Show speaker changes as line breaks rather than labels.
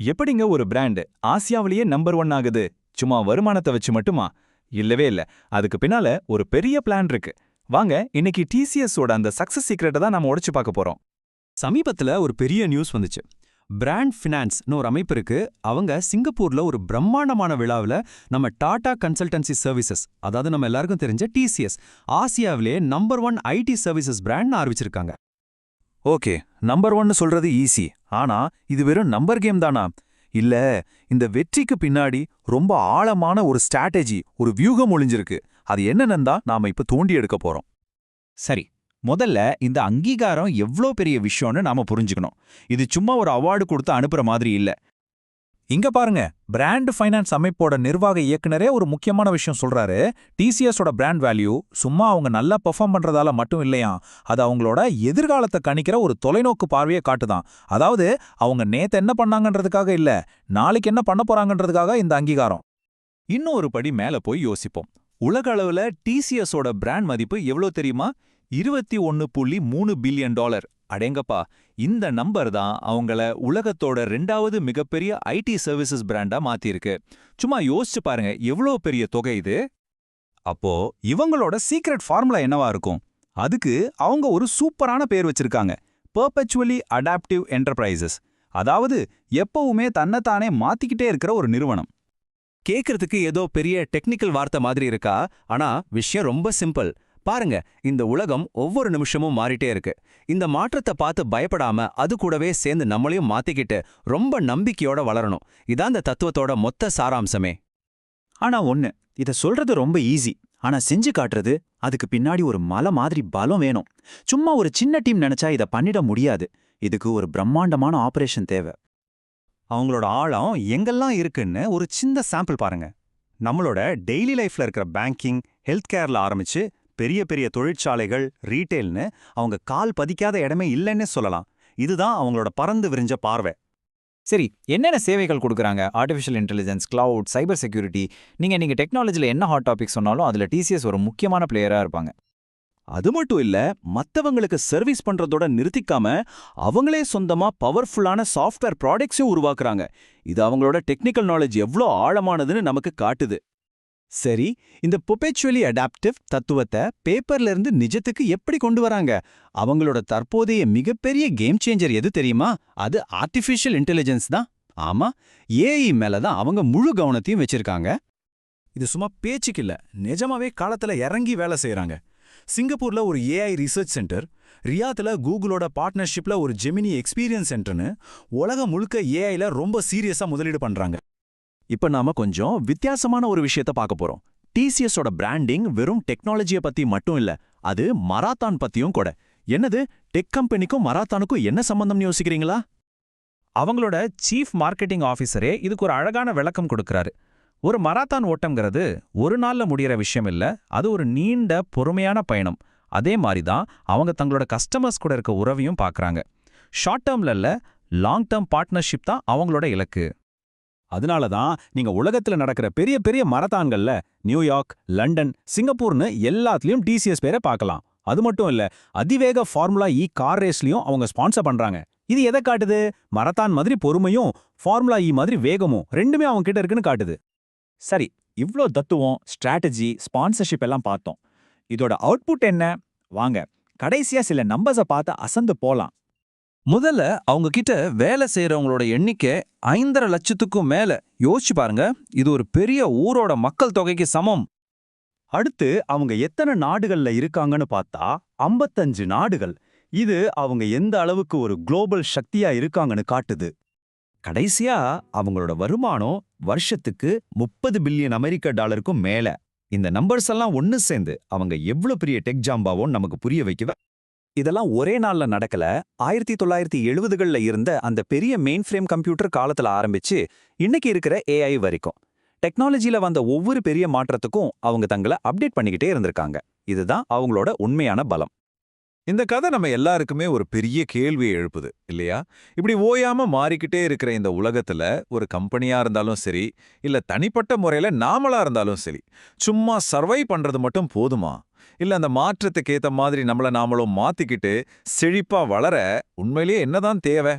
எப்படிங்க ஒரு பிராண்ட் ஆசியாவிலேயே நம்பர் 1 ஆகுது? சும்மா வருமானத்தை வச்சு மட்டுமா? இல்லவே இல்ல. அதுக்கு பின்னால ஒரு பெரிய பிளான் இருக்கு. வாங்க இன்னைக்கு டிசிஎஸோட அந்த சக்சஸ் சீக்ரெட்டை தான் நாம உடைச்சு பார்க்க போறோம்.
சமீபத்துல ஒரு பெரிய நியூஸ் வந்துச்சு. பிராண்ட் ஃபினான்ஸ்னு ஒரு அமைப்பு இருக்கு. அவங்க சிங்கப்பூர்ல ஒரு பிரம்மாண்டமான விழாவில் நம்ம டாடா கன்சல்டன்சி சர்வீசஸ், அதாவது நம்ம எல்லாருக்கும் தெரிஞ்ச டிசிஎஸ், ஆசியாவிலே நம்பர் 1 ஐடி சர்வீசஸ் பிராண்ட் ஆரம்பிச்சிருக்காங்க.
ஓகே, நம்பர் 1 சொல்றது ஈஸி. ஆனா இது வெறும் நம்பர் கேம் தானா? இல்ல, இந்த வெற்றிக்கு பின்னாடி ரொம்ப ஆழமான ஒரு ஸ்ட்ராட்டஜி, ஒரு வியூகம் ஒளிஞ்சிருக்கு. அது என்னன்னு தான் நாம இப்ப தோண்டி எடுக்க போறோம்.
சரி, முதல்ல இந்த அங்கீகாரம் எவ்ளோ பெரிய விஷயம்னு நாம புரிஞ்சுக்கணும். இது சும்மா ஒரு அவார்டு கொடுத்து அனுப்புற மாதிரி இல்ல.
இங்க பாருங்க, பிராண்ட் ஃபைனான்ஸ் அமைப்போட நிர்வாக இயக்குனரே ஒரு முக்கியமான விஷயம் சொல்றாரு. டிசிஎஸோட பிராண்ட் வேல்யூ சும்மா அவங்க நல்லா பெர்ஃபார்ம் பண்றதால மட்டும் இல்லையா, அது அவங்களோட எதிர்காலத்தை கணிக்கிற ஒரு தொலைநோக்கு பார்வையை காட்டுதான். அதாவது அவங்க நேத்து என்ன பண்ணாங்கன்றதுக்காக இல்ல, நாளைக்கு என்ன பண்ண போறாங்கன்றதுக்காக இந்த அங்கீகாரம். இன்னும் ஒரு படி மேல போய் யோசிப்போம். உலக அளவுல டிசிஎஸோட பிராண்ட் மதிப்பு எவ்வளோ தெரியுமா? $21.3 பில்லியன். அடேங்கப்பா, இந்த நம்பர் தான் அவங்கள உலகத்தோட 2வது மிகப்பெரிய ஐடி சர்வீசஸ் பிராண்டா மாத்திருக்கு. சும்மா யோசிச்சு பாருங்க, எவ்வளோ பெரிய தொகை இது.
அப்போ இவங்களோட சீக்ரெட் ஃபார்முலா என்னவா இருக்கும்? அதுக்கு அவங்க ஒரு சூப்பரான பேர் வச்சிருக்காங்க, பெர்பெச்சுவலி அடாப்டிவ் என்டர்பிரைசஸ். அதாவது எப்பவுமே தன்னைத்தானே மாத்திக்கிட்டே இருக்கிற ஒரு நிறுவனம்.
கேட்கறதுக்கு ஏதோ பெரிய டெக்னிக்கல் வார்த்தை மாதிரி இருக்கா? ஆனா விஷயம் ரொம்ப சிம்பிள். பாருங்க, இந்த உலகம் ஒவ்வொரு நிமிஷமும் மாறிட்டே இருக்கு. இந்த மாற்றத்தை பார்த்து பயப்படாம அது கூடவே சேர்ந்து நம்மளையும் மாத்திக்கிட்டு ரொம்ப நம்பிக்கையோட வளரணும். இதான் இந்த தத்துவத்தோட மொத்த சாராம்சமே.
ஆனா இத சொல்றது ரொம்ப ஈஸி. ஆனா செஞ்சு காட்டுறது, அதுக்கு பின்னாடி ஒரு மலை மாதிரி பலம் வேணும். சும்மா ஒரு சின்ன டீம் நினைச்சா இத பண்ணிட முடியாது. இதுக்கு ஒரு பிரம்மாண்டமான ஆபரேஷன் தேவை.
அவங்களோட ஆழம் எங்கெல்லாம் இருக்குன்னு ஒரு சின்ன சாம்பிள் பாருங்க. நம்மளோட டெய்லி லைஃப்ல இருக்கிற பேங்கிங், ஹெல்த் கேர்ல ஆரம்பிச்சு பெரிய பெரிய தொழிற்சாலைகள், ரீட்டெயில்னு அவங்க கால் பதிக்காத இடமே இல்லைன்னே சொல்லலாம். இதுதான் அவங்களோட பறந்து விரிஞ்ச பார்வை.
சரி, என்னென்ன சேவைகள் கொடுக்குறாங்க? Artificial intelligence, cloud, cyber security. நீங்க டெக்னாலஜில என்ன ஹாட் டாபிக் சொன்னாலும் அதுல டிசிஎஸ் ஒரு முக்கியமான பிளேயரா இருப்பாங்க.
அது மட்டும் இல்ல, மத்தவங்களுக்கு சர்வீஸ் பண்றதோட நிறுத்திக்காம அவங்களே சொந்தமா பவர்ஃபுல்லான சாஃப்ட்வேர் ப்ராடக்ட்ஸையும் உருவாக்குறாங்க. இது அவங்களோட டெக்னிக்கல் நாலேஜ் எவ்வளோ ஆழமானதுன்னு நமக்கு காட்டுது. சரி, இந்த பெர்பெச்சுவலி அடாப்டிவ் தத்துவத்தை பேப்பர்ல இருந்து நிஜத்துக்கு எப்படி கொண்டு வராங்க? அவங்களோட தற்போதைய மிகப்பெரிய கேம் சேஞ்சர் எது தெரியுமா? அது ஆர்டிஃபிஷியல் இன்டெலிஜென்ஸ் தான். ஆமா, ஏஐ மேல தான் அவங்க முழு கவனத்தையும் வச்சிருக்காங்க.
இது சும்மா பேச்சுக்கு இல்ல, நிஜமாவே காலத்துல இறங்கி வேலை செய்யறாங்க. சிங்கப்பூர்ல ஒரு ஏஐ ரிசர்ச் சென்டர், ரியாத்ல கூகுளோட பார்ட்னர்ஷிப்ல ஒரு ஜெமினி எக்ஸ்பீரியன்ஸ் சென்டர்னு உலகம் முழுக்க ஏஐல ரொம்ப சீரியஸா முதலீடு பண்றாங்க. இப்ப நாம கொஞ்சம் வித்தியாசமான ஒரு விஷயத்த பார்க்க போறோம். டிசிஎஸோட பிராண்டிங் வெறும் டெக்னாலஜியை பத்தி மட்டும் இல்ல, அது மராத்தான் பத்தியும் கூட. என்னது, டெக் கம்பெனிக்கும் மராத்தானுக்கும் என்ன சம்பந்தம்னு யோசிக்கிறீங்களா?
அவங்களோட சீஃப் மார்க்கெட்டிங் ஆஃபீஸரே இதுக்கு ஒரு அழகான விளக்கம் கொடுக்கறாரு. ஒரு மராத்தான் ஓட்டம்ங்கிறது ஒரு நாள்ல முடியற விஷயம் இல்ல, அது ஒரு நீண்ட பொறுமையான பயணம். அதே மாதிரி தான் அவங்க தங்களோட கஸ்டமர்ஸ் கூட இருக்க உறவையும் பார்க்கறாங்க. ஷார்ட் டேர்ம்ல இல்ல, லாங் டேர்ம் பார்ட்னர்ஷிப் தான் அவங்களோட இலக்கு.
அதனால தான் நீங்க உலகத்துல நடக்கிற பெரிய பெரிய மரத்தான்கள்ல நியூயார்க், லண்டன், சிங்கப்பூர்னு எல்லாத்துலயும் டிசிஎஸ் பேரை பார்க்கலாம். அது மட்டும் இல்ல, அதிவேக ஃபார்முலா இ கார் ரேஸ்லயும் அவங்க ஸ்பான்சர் பண்றாங்க. இது எதை காட்டுது? மரத்தான் மாதிரி பொறுமையும் ஃபார்முலா இ மாதிரி வேகமும் ரெண்டுமே அவங்க கிட்ட இருக்குன்னு காட்டுது.
சரி, இவ்ளோ தத்துவம், ஸ்ட்ராட்டஜி, ஸ்பான்சர்ஷிப் எல்லாம் பார்த்தோம். இதோட அவுட்புட் என்ன? வாங்க கடைசியா சில நம்பர்ஸை பார்த்து அசந்து போலாம்.
முதல்ல அவங்க கிட்ட வேலை செய்யறவங்களோட எண்ணிக்கை 5.5 லட்சத்துக்கும் மேல. யோசிச்சு பாருங்க, இது ஒரு பெரிய ஊரோட மக்கள் தொகைக்கு சமம்.
அடுத்து அவங்க எத்தனை நாடுகள்ல இருக்காங்கன்னு பார்த்தா 55 நாடுகள். இது அவங்க எந்த அளவுக்கு ஒரு குளோபல் சக்தியா இருக்காங்கன்னு காட்டுது. கடைசியா அவங்களோட வருமானம் வருஷத்துக்கு $30 பில்லியன் அமெரிக்க மேல. இந்த நம்பர்ஸ் எல்லாம் ஒன்னு சேர்ந்து அவங்க எவ்வளவு பெரிய டெக் ஜாம்பாவோன்னு நமக்கு புரிய வைக்கவே.
இதெல்லாம் ஒரே நாள்ல நடக்கல. 1970கள்ல இருந்த அந்த பெரிய மெயின் ஃப்ரேம் கம்ப்யூட்டர் காலத்துல ஆரம்பிச்சு இன்னைக்கு இருக்கிற ஏஐ வரைக்கும் டெக்னாலஜில வந்த ஒவ்வொரு பெரிய மாற்றத்துக்கும் அவங்க தங்களை அப்டேட் பண்ணிக்கிட்டே இருந்திருக்காங்க. இதுதான் அவங்களோட உண்மையான பலம்.
இந்த கதை நம்ம எல்லாருக்குமே ஒரு பெரிய கேள்வியை எழுப்புது இல்லையா? இப்படி ஓயாம மாறிக்கிட்டே இருக்கிற இந்த உலகத்துல ஒரு கம்பெனியா இருந்தாலும் சரி, இல்ல தனிப்பட்ட முறையில நாமளா இருந்தாலும் சரி, சும்மா சர்வை பண்றது மட்டும் போதுமா? இல்ல அந்த மாற்றத்துக்கு ஏத்த மாதிரி நம்மள நாமளும் மாத்திக்கிட்டு செழிப்பா வளர உண்மையிலேயே என்னதான் தேவை?